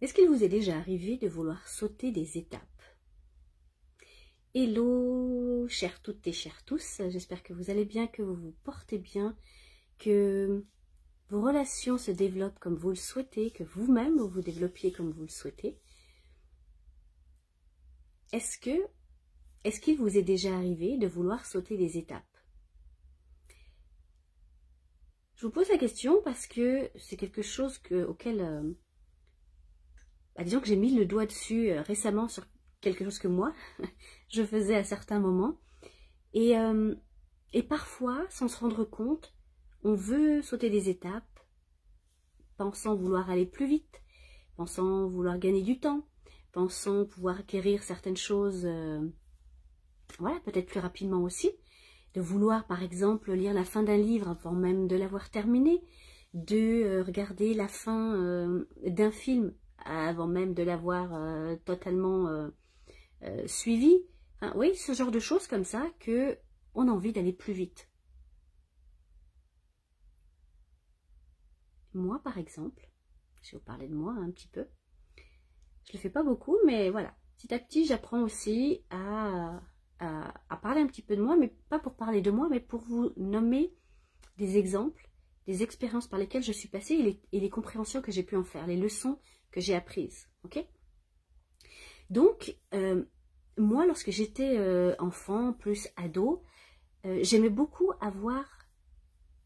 Est-ce qu'il vous est déjà arrivé de vouloir sauter des étapes? Hello, chères toutes et chers tous, j'espère que vous allez bien, que vous vous portez bien, que vos relations se développent comme vous le souhaitez, que vous-même vous développiez comme vous le souhaitez. Est-ce qu'il vous est déjà arrivé de vouloir sauter des étapes? Je vous pose la question parce que c'est quelque chose auquel, disons que j'ai mis le doigt dessus récemment sur quelque chose que moi, je faisais à certains moments. Et parfois, sans se rendre compte, on veut sauter des étapes, pensant vouloir aller plus vite, pensant vouloir gagner du temps, pensant pouvoir acquérir certaines choses, voilà, peut-être plus rapidement aussi, de vouloir par exemple lire la fin d'un livre avant même de l'avoir terminé, de regarder la fin d'un film avant même de l'avoir totalement suivi. Enfin, oui, ce genre de choses comme ça que on a envie d'aller plus vite. Moi, par exemple, je vais vous parler de moi un petit peu. Je le fais pas beaucoup, mais voilà. Petit à petit, j'apprends aussi à parler un petit peu de moi, mais pas pour parler de moi, mais pour vous nommer des exemples, des expériences par lesquelles je suis passée et les compréhensions que j'ai pu en faire, les leçons que j'ai apprises. Ok? Donc, moi, lorsque j'étais enfant, plus ado, j'aimais beaucoup avoir,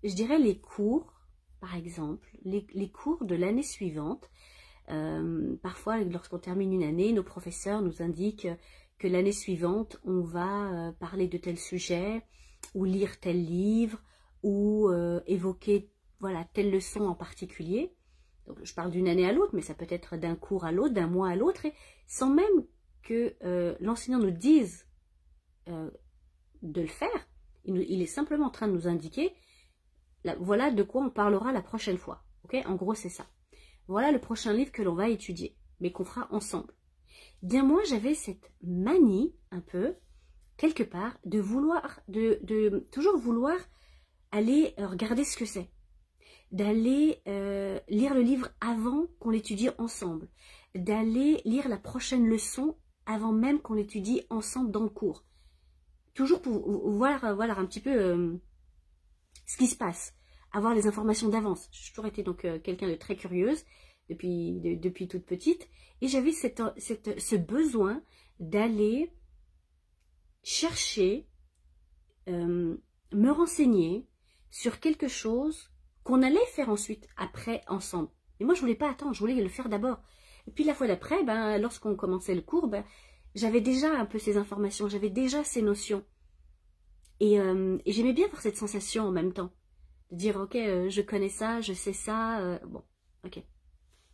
je dirais, les cours, par exemple, les cours de l'année suivante. Parfois, lorsqu'on termine une année, nos professeurs nous indiquent que l'année suivante, on va parler de tel sujet, ou lire tel livre, ou évoquer voilà, telle leçon en particulier. Donc, je parle d'une année à l'autre, mais ça peut être d'un cours à l'autre, d'un mois à l'autre, et sans même que l'enseignant nous dise de le faire, il est simplement en train de nous indiquer, voilà de quoi on parlera la prochaine fois. Okay, en gros, c'est ça. Voilà le prochain livre que l'on va étudier, mais qu'on fera ensemble. Bien moi, j'avais cette manie, un peu, quelque part, de vouloir, de toujours vouloir aller regarder ce que c'est. D'aller lire le livre avant qu'on l'étudie ensemble. D'aller lire la prochaine leçon avant même qu'on l'étudie ensemble dans le cours. Toujours pour voir un petit peu ce qui se passe. Avoir les informations d'avance. J'ai toujours été donc quelqu'un de très curieuse depuis toute petite. Et j'avais ce besoin d'aller chercher, me renseigner sur quelque chose qu'on allait faire ensuite, après, ensemble. Mais moi, je voulais pas attendre, je voulais le faire d'abord. Et puis la fois d'après, lorsqu'on commençait le cours, j'avais déjà un peu ces informations, j'avais déjà ces notions. Et j'aimais bien avoir cette sensation en même temps. De dire, ok, je connais ça, je sais ça, bon, ok. Il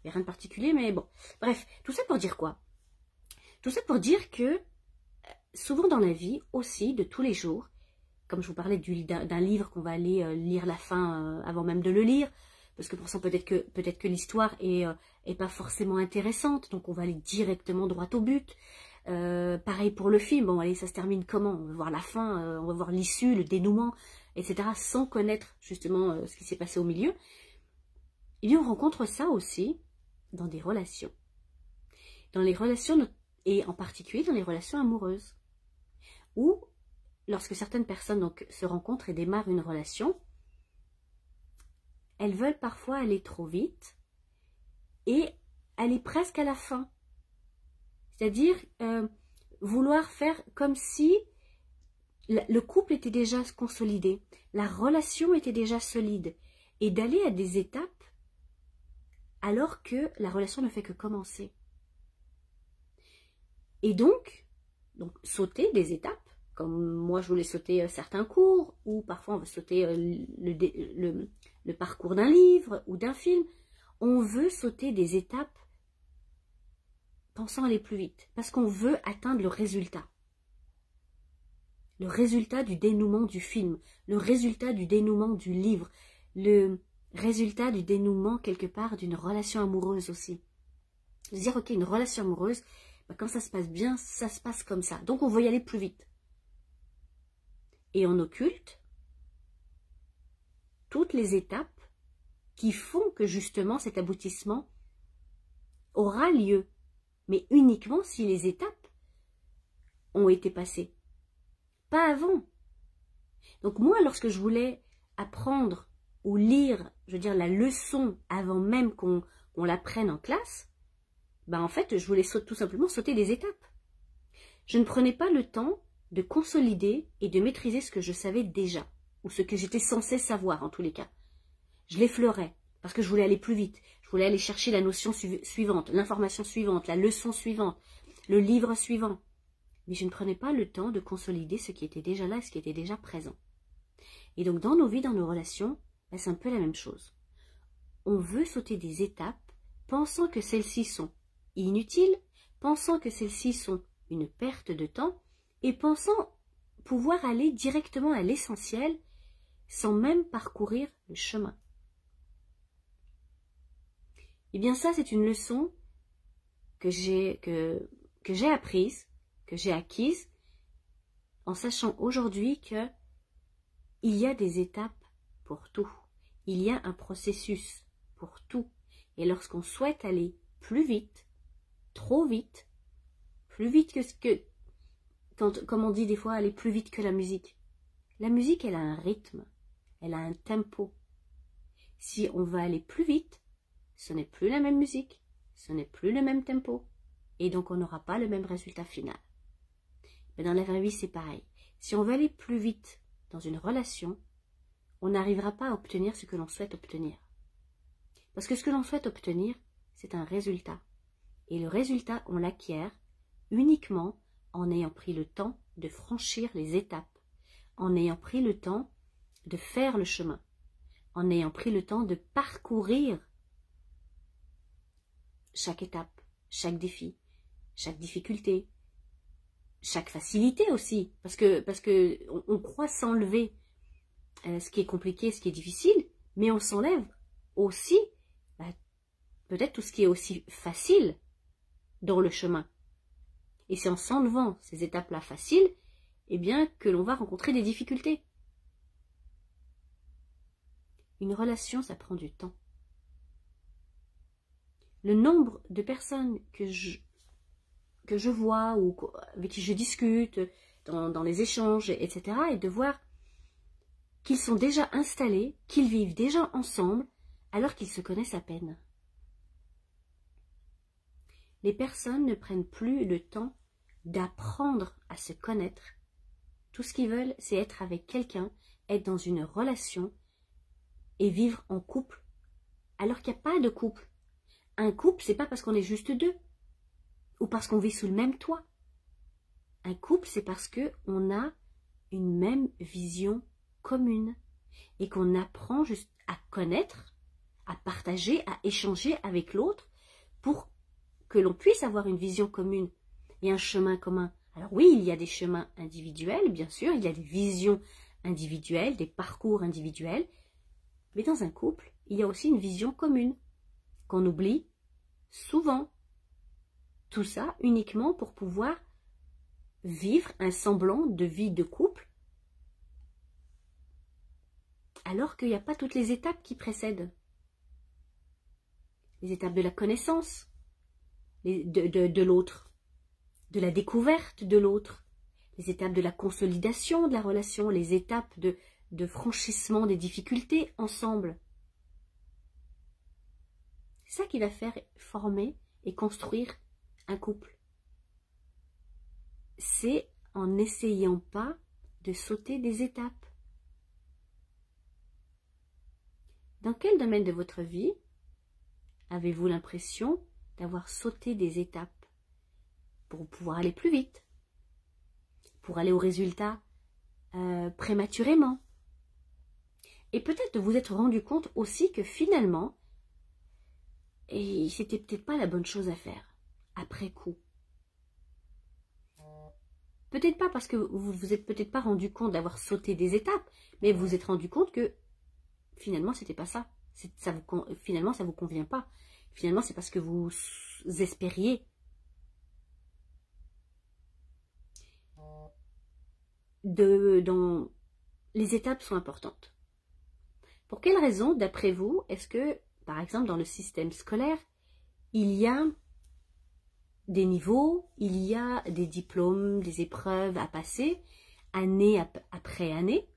n'y a rien de particulier, mais bon. Bref, tout ça pour dire quoi? Tout ça pour dire que, souvent dans la vie, aussi, de tous les jours, comme je vous parlais d'un livre qu'on va aller lire la fin avant même de le lire, parce que pour ça, peut-être que l'histoire est pas forcément intéressante, donc on va aller directement droit au but. Pareil pour le film, bon allez, ça se termine comment? On va voir la fin, on va voir l'issue, le dénouement, etc. sans connaître justement ce qui s'est passé au milieu. Et bien on rencontre ça aussi dans des relations. Dans les relations, et en particulier dans les relations amoureuses. Où, lorsque certaines personnes donc, se rencontrent et démarrent une relation, elles veulent parfois aller trop vite et aller presque à la fin. C'est-à-dire vouloir faire comme si le couple était déjà consolidé, la relation était déjà solide, et d'aller à des étapes alors que la relation ne fait que commencer. Et donc sauter des étapes, comme moi je voulais sauter certains cours, ou parfois on veut sauter le parcours d'un livre ou d'un film, on veut sauter des étapes pensant aller plus vite, parce qu'on veut atteindre le résultat. Le résultat du dénouement du film, le résultat du dénouement du livre, le résultat du dénouement quelque part d'une relation amoureuse aussi. Dire, ok, une relation amoureuse, quand ça se passe bien, ça se passe comme ça. Donc on veut y aller plus vite. Et on occulte toutes les étapes qui font que justement cet aboutissement aura lieu, mais uniquement si les étapes ont été passées, pas avant. Donc moi, lorsque je voulais apprendre ou lire, je veux dire, la leçon avant même qu'on l'apprenne en classe, ben en fait, je voulais tout simplement sauter des étapes. Je ne prenais pas le temps de consolider et de maîtriser ce que je savais déjà, ou ce que j'étais censée savoir en tous les cas. Je l'effleurais, parce que je voulais aller plus vite. Je voulais aller chercher la notion suivante, l'information suivante, la leçon suivante, le livre suivant. Mais je ne prenais pas le temps de consolider ce qui était déjà là, ce qui était déjà présent. Et donc dans nos vies, dans nos relations, ben, c'est un peu la même chose. On veut sauter des étapes, pensant que celles-ci sont inutiles, pensant que celles-ci sont une perte de temps, et pensant pouvoir aller directement à l'essentiel, sans même parcourir le chemin. Eh bien ça, c'est une leçon que j'ai apprise, que j'ai acquise, en sachant aujourd'hui que il y a des étapes pour tout. Il y a un processus pour tout. Et lorsqu'on souhaite aller plus vite, trop vite, plus vite comme on dit des fois, aller plus vite que la musique. La musique, elle a un rythme, elle a un tempo. Si on veut aller plus vite, ce n'est plus la même musique, ce n'est plus le même tempo. Et donc, on n'aura pas le même résultat final. Mais dans la vraie vie, c'est pareil. Si on veut aller plus vite dans une relation, on n'arrivera pas à obtenir ce que l'on souhaite obtenir. Parce que ce que l'on souhaite obtenir, c'est un résultat. Et le résultat, on l'acquiert uniquement en ayant pris le temps de franchir les étapes, en ayant pris le temps de faire le chemin, en ayant pris le temps de parcourir chaque étape, chaque défi, chaque difficulté, chaque facilité aussi, parce que on croit s'enlever ce qui est compliqué, ce qui est difficile, mais on s'enlève aussi peut-être tout ce qui est aussi facile dans le chemin. Et c'est en s'enlevant ces étapes-là faciles, eh bien, que l'on va rencontrer des difficultés. Une relation, ça prend du temps. Le nombre de personnes que je vois ou avec qui je discute dans les échanges, etc., et de voir qu'ils sont déjà installés, qu'ils vivent déjà ensemble, alors qu'ils se connaissent à peine. Les personnes ne prennent plus le temps d'apprendre à se connaître. Tout ce qu'ils veulent, c'est être avec quelqu'un, être dans une relation et vivre en couple, alors qu'il n'y a pas de couple. Un couple, c'est pas parce qu'on est juste deux, ou parce qu'on vit sous le même toit. Un couple, c'est parce qu'on a une même vision commune, et qu'on apprend juste à connaître, à partager, à échanger avec l'autre, pour que l'on puisse avoir une vision commune et un chemin commun. Alors oui, il y a des chemins individuels, bien sûr, il y a des visions individuelles, des parcours individuels, mais dans un couple, il y a aussi une vision commune, qu'on oublie souvent. Tout ça uniquement pour pouvoir vivre un semblant de vie de couple, alors qu'il n'y a pas toutes les étapes qui précèdent. Les étapes de la connaissance de l'autre, de la découverte de l'autre, les étapes de la consolidation de la relation, les étapes de franchissement des difficultés ensemble. C'est ça qui va faire former et construire un couple. C'est en n'essayant pas de sauter des étapes. Dans quel domaine de votre vie avez-vous l'impression d'avoir sauté des étapes pour pouvoir aller plus vite, pour aller au résultat prématurément? Et peut-être de vous être rendu compte aussi que finalement, et c'était peut-être pas la bonne chose à faire, après coup. Peut-être pas parce que vous vous êtes peut-être pas rendu compte d'avoir sauté des étapes, mais vous vous êtes rendu compte que finalement c'était pas ça. Finalement ça vous convient pas. Finalement c'est parce que vous espériez. Les étapes sont importantes. Pour quelle raison, d'après vous, est-ce que, par exemple, dans le système scolaire, il y a des niveaux, il y a des diplômes, des épreuves à passer, année après année.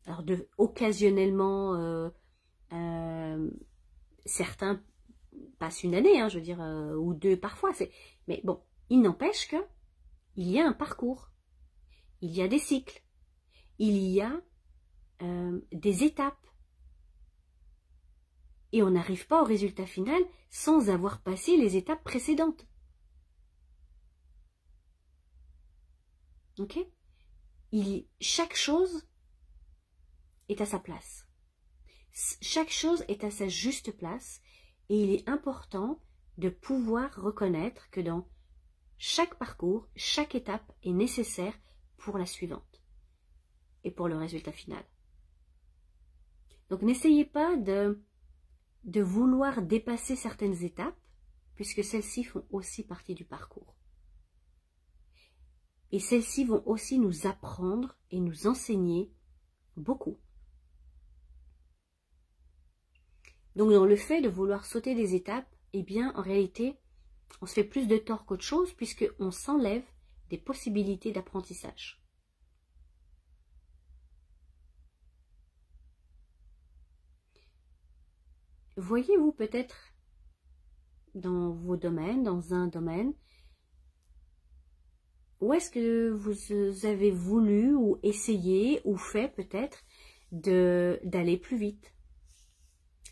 Alors, occasionnellement, certains passent une année, hein, je veux dire, ou deux parfois. Mais bon, il n'empêche que il y a un parcours, il y a des cycles, il y a des étapes. Et on n'arrive pas au résultat final sans avoir passé les étapes précédentes. Ok? Chaque chose est à sa place. Chaque chose est à sa juste place. Et il est important de pouvoir reconnaître que dans chaque parcours, chaque étape est nécessaire pour la suivante et pour le résultat final. Donc n'essayez pas de vouloir dépasser certaines étapes, puisque celles-ci font aussi partie du parcours. Et celles-ci vont aussi nous apprendre et nous enseigner beaucoup. Donc dans le fait de vouloir sauter des étapes, eh bien en réalité, on se fait plus de tort qu'autre chose, puisqu'on s'enlève des possibilités d'apprentissage. Voyez-vous peut-être dans vos domaines, dans un domaine, où est-ce que vous avez voulu ou essayé ou fait peut-être d'aller plus vite,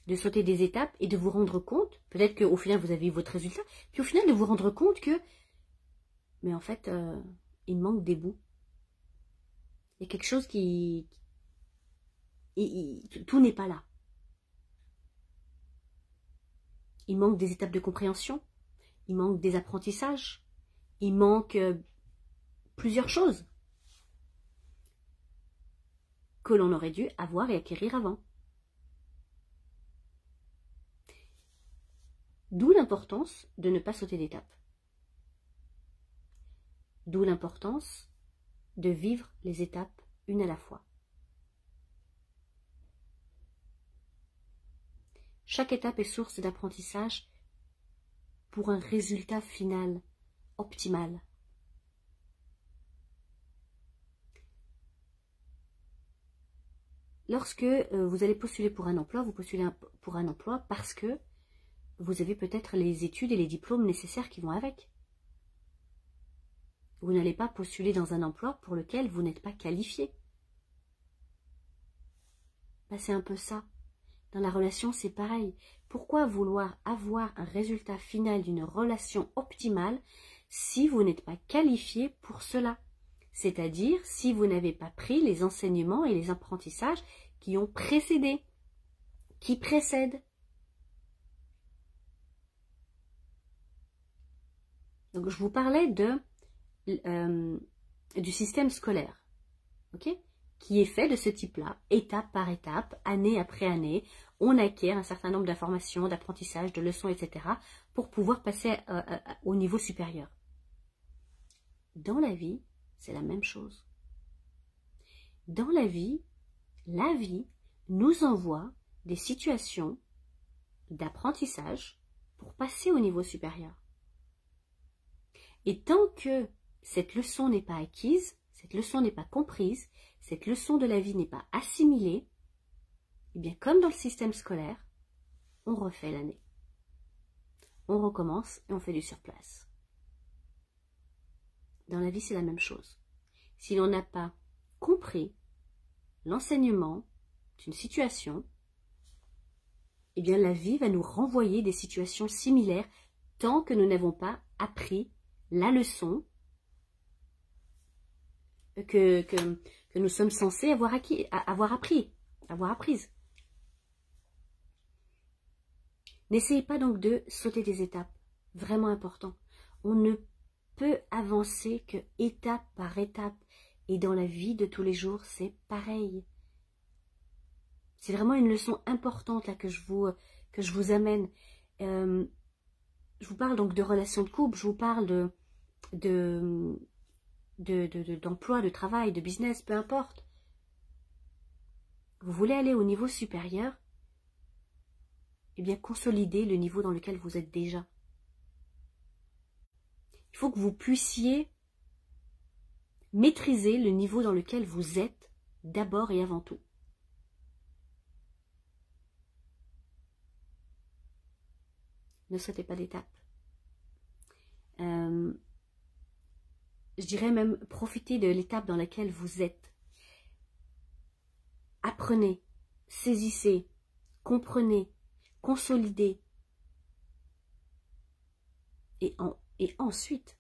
de sauter des étapes et de vous rendre compte, peut-être qu'au final vous avez eu votre résultat, puis au final de vous rendre compte que, mais en fait, il manque des bouts. Il y a quelque chose tout n'est pas là. Il manque des étapes de compréhension, il manque des apprentissages, il manque plusieurs choses que l'on aurait dû avoir et acquérir avant. D'où l'importance de ne pas sauter d'étape. D'où l'importance de vivre les étapes une à la fois. Chaque étape est source d'apprentissage pour un résultat final optimal. Lorsque vous allez postuler pour un emploi, vous postulez pour un emploi parce que vous avez peut-être les études et les diplômes nécessaires qui vont avec. Vous n'allez pas postuler dans un emploi pour lequel vous n'êtes pas qualifié. Ben, c'est un peu ça. Dans la relation, c'est pareil. Pourquoi vouloir avoir un résultat final d'une relation optimale si vous n'êtes pas qualifié pour cela? C'est-à-dire si vous n'avez pas pris les enseignements et les apprentissages qui ont précédé, qui précèdent. Donc je vous parlais du système scolaire, ok, qui est fait de ce type-là, étape par étape, année après année. On acquiert un certain nombre d'informations, d'apprentissages, de leçons, etc. pour pouvoir passer au niveau supérieur. Dans la vie, c'est la même chose. Dans la vie nous envoie des situations d'apprentissage pour passer au niveau supérieur. Et tant que cette leçon n'est pas acquise, cette leçon n'est pas comprise, cette leçon de la vie n'est pas assimilée, eh bien comme dans le système scolaire, on refait l'année. On recommence et on fait du surplace. Dans la vie, c'est la même chose. Si l'on n'a pas compris l'enseignement d'une situation, eh bien la vie va nous renvoyer des situations similaires tant que nous n'avons pas appris la leçon que nous sommes censés avoir apprise. N'essayez pas donc de sauter des étapes. Vraiment important. On ne peut avancer que étape par étape. Et dans la vie de tous les jours, c'est pareil. C'est vraiment une leçon importante là que je vous amène. Je vous parle donc de relations de couple, je vous parle d'emploi, de travail, de business, peu importe. Vous voulez aller au niveau supérieur, eh bien consolidez le niveau dans lequel vous êtes déjà. faut que vous puissiez maîtriser le niveau dans lequel vous êtes d'abord et avant tout. Ne sautez pas d'étape. Je dirais même, profitez de l'étape dans laquelle vous êtes. Apprenez, saisissez, comprenez, consolidez. Et ensuite,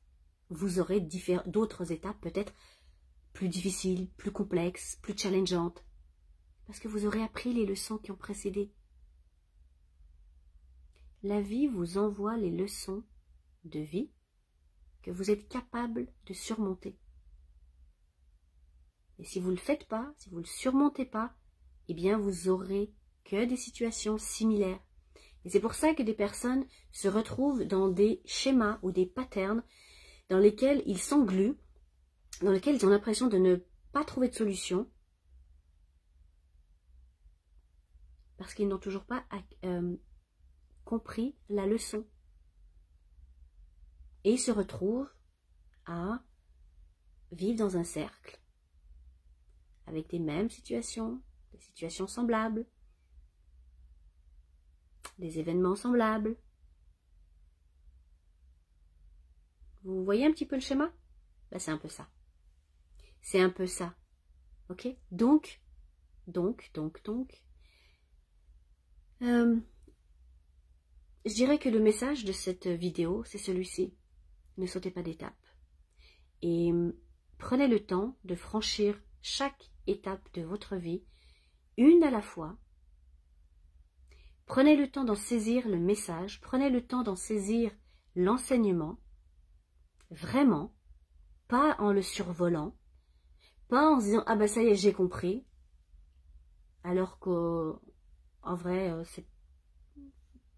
vous aurez d'autres étapes peut-être plus difficiles, plus complexes, plus challengeantes. Parce que vous aurez appris les leçons qui ont précédé. La vie vous envoie les leçons de vie que vous êtes capable de surmonter. Et si vous ne le faites pas, si vous ne le surmontez pas, eh bien vous aurez que des situations similaires. Et c'est pour ça que des personnes se retrouvent dans des schémas ou des patterns dans lesquels ils s'engluent, dans lesquels ils ont l'impression de ne pas trouver de solution, parce qu'ils n'ont toujours pas compris la leçon. Et ils se retrouvent à vivre dans un cercle, avec des mêmes situations, des situations semblables, des événements semblables. Vous voyez un petit peu le schéma? Ben, c'est un peu ça. C'est un peu ça. Ok? Donc, je dirais que le message de cette vidéo, c'est celui-ci. Ne sautez pas d'étape. Et prenez le temps de franchir chaque étape de votre vie, une à la fois. Prenez le temps d'en saisir le message, prenez le temps d'en saisir l'enseignement, vraiment, pas en le survolant, pas en se disant « Ah ben ça y est, j'ai compris », alors qu'en vrai,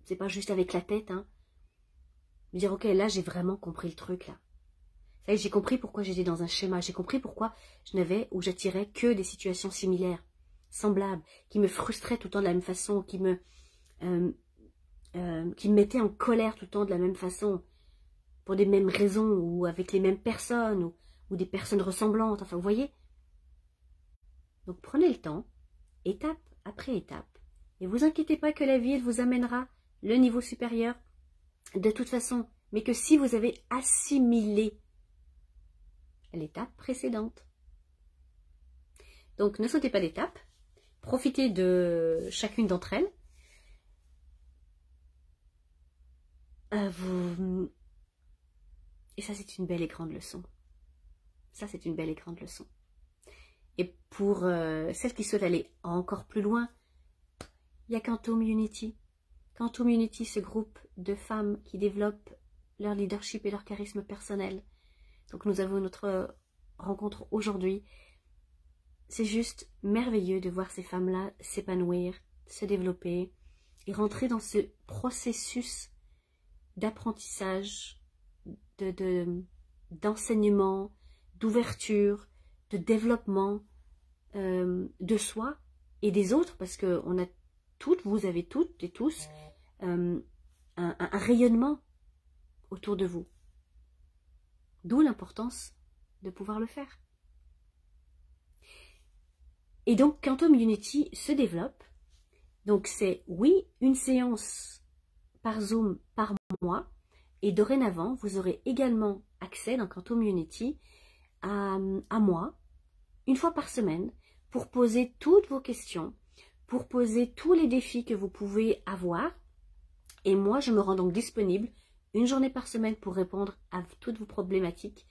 c'est pas juste avec la tête, hein. Dire « Ok, là j'ai vraiment compris le truc, là. Ça y est, j'ai compris pourquoi j'étais dans un schéma, j'ai compris pourquoi je n'avais ou j'attirais que des situations similaires, semblables, qui me frustraient tout le temps de la même façon, qui me mettaient en colère tout le temps de la même façon, pour des mêmes raisons, ou avec les mêmes personnes, ou des personnes ressemblantes, enfin vous voyez. Donc prenez le temps, étape après étape, et vous inquiétez pas que la vie, elle vous amènera le niveau supérieur de toute façon, mais que si vous avez assimilé l'étape précédente. Donc ne sautez pas d'étape, profitez de chacune d'entre elles. Et ça, c'est une belle et grande leçon. Ça, c'est une belle et grande leçon. Et pour celles qui souhaitent aller encore plus loin, il y a Quantum Unity. Quantum Unity, ce groupe de femmes qui développent leur leadership et leur charisme personnel. Donc nous avons notre rencontre aujourd'hui. C'est juste merveilleux de voir ces femmes-là s'épanouir, se développer et rentrer dans ce processus d'apprentissage, d'enseignement, d'ouverture, de développement de soi et des autres, parce que on a toutes, vous avez toutes et tous un rayonnement autour de vous. D'où l'importance de pouvoir le faire. Et donc, Quantum Unity se développe. Donc, c'est, oui, une séance par Zoom par mois. Et dorénavant, vous aurez également accès dans Quantum Unity à moi, une fois par semaine, pour poser toutes vos questions, pour poser tous les défis que vous pouvez avoir. Et moi, je me rends donc disponible une journée par semaine pour répondre à toutes vos problématiques.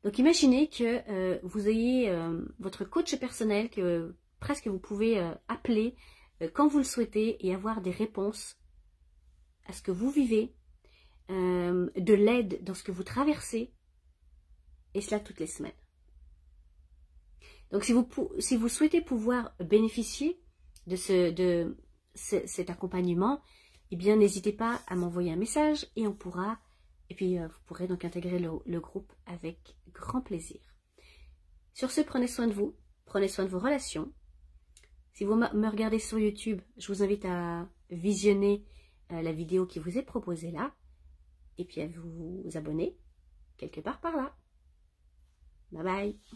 Donc, imaginez que vous ayez votre coach personnel que presque vous pouvez appeler quand vous le souhaitez et avoir des réponses à ce que vous vivez, de l'aide dans ce que vous traversez, et cela toutes les semaines. Donc, si vous souhaitez pouvoir bénéficier de cet accompagnement, eh bien, n'hésitez pas à m'envoyer un message et on pourra, et puis vous pourrez donc intégrer le groupe avec grand plaisir. Sur ce, prenez soin de vous, prenez soin de vos relations. Si vous me regardez sur YouTube, je vous invite à visionner la vidéo qui vous est proposée là, et puis à vous abonner, quelque part par là. Bye bye.